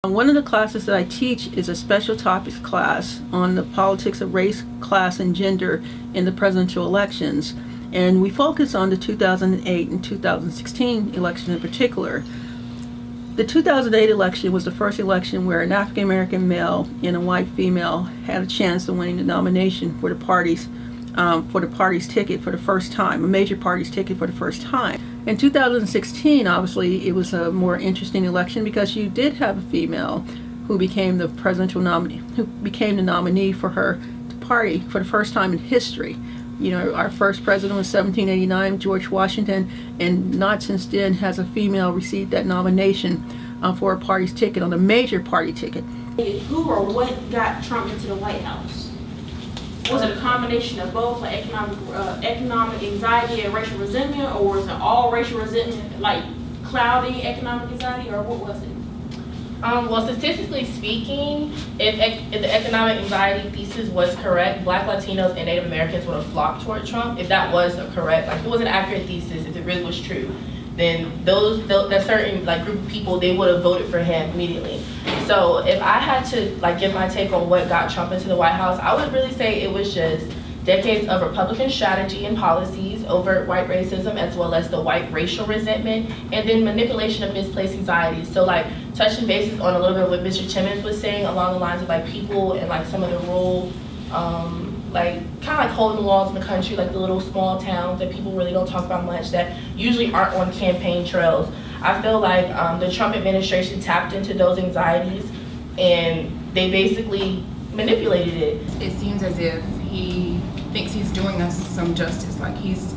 One of the classes that I teach is a special topics class on the politics of race, class, and gender in the presidential elections. And we focus on the 2008 and 2016 election in particular. The 2008 election was the first election where an African American male and a white female had a chance of winning the nomination for the party's ticket for the first time, a major party's ticket for the first time. In 2016, obviously, it was a more interesting election because you did have a female who became the presidential nominee, who became the nominee for her party for the first time in history. You know, our first president was 1789, George Washington, and not since then has a female received that nomination for a party's ticket, on a major party ticket. Who or what got Trump into the White House? Was it a combination of both, like economic anxiety and racial resentment, or was it all racial resentment, like clouding economic anxiety, or what was it? Well, statistically speaking, if the economic anxiety thesis was correct, Black, Latinos, and Native Americans would have flocked toward Trump. If that was correct, like if it was an accurate thesis, if it really was true, then that certain like group of people, they would have voted for him immediately. So if I had to like give my take on what got Trump into the White House, I would really say it was just decades of Republican strategy and policies, overt white racism, as well as the white racial resentment, and then manipulation of misplaced anxiety. So like touching bases on a little bit of what Mr. Timmons was saying along the lines of like people and like some of the rural, like kind of like hole in the walls in the country, like the little small towns that people really don't talk about much, that usually aren't on campaign trails. I feel like the Trump administration tapped into those anxieties and they basically manipulated it. It seems as if he thinks he's doing us some justice, like he's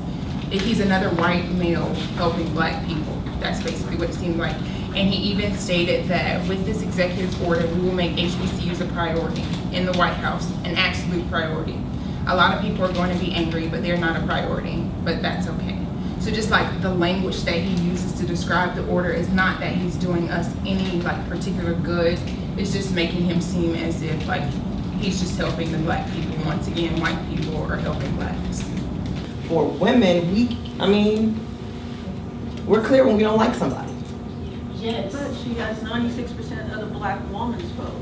another white male helping Black people. That's basically what it seemed like. And he even stated that with this executive order, we will make HBCUs a priority in the White House, an absolute priority. A lot of people are going to be angry, but they're not a priority, but that's okay. So just like the language that he uses to describe the order is not that he's doing us any like particular good. It's just making him seem as if like he's just helping the Black people. Once again, white people are helping Blacks. For women, we're clear when we don't like somebody. Yes. But she has 96% of the Black woman's vote.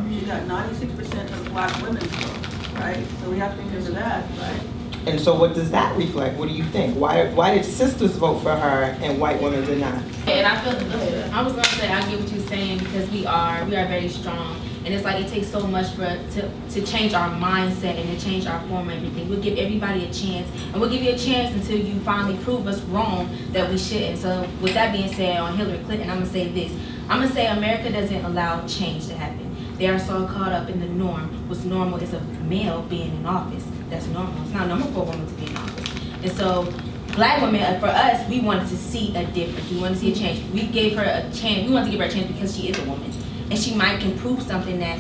She got 96% of the Black women's vote, right? So we have to remember that, right? And so what does that reflect? What do you think? Why did sisters vote for her and white women did not? And I feel good. I was gonna say I get what you're saying, because we are very strong, and it's like it takes so much for to change our mindset and to change our form and everything. We'll give everybody a chance, and we'll give you a chance until you finally prove us wrong that we shouldn't. So with that being said, on Hillary Clinton, I'm gonna say this. I'm gonna say America doesn't allow change to happen. They are so caught up in the norm. What's normal is a male being in office. That's normal. It's not normal for a woman to be in office. And so Black women, for us, we wanted to see a difference. We wanted to see a change. We gave her a chance. We wanted to give her a chance because she is a woman, and she can prove something that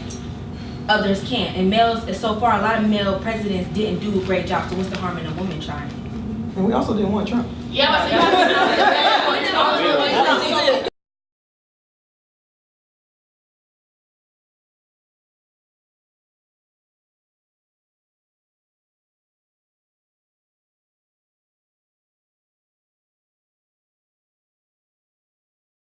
others can't. And males, so far, a lot of male presidents didn't do a great job. So what's the harm in a woman trying? And we also didn't want Trump. Yeah,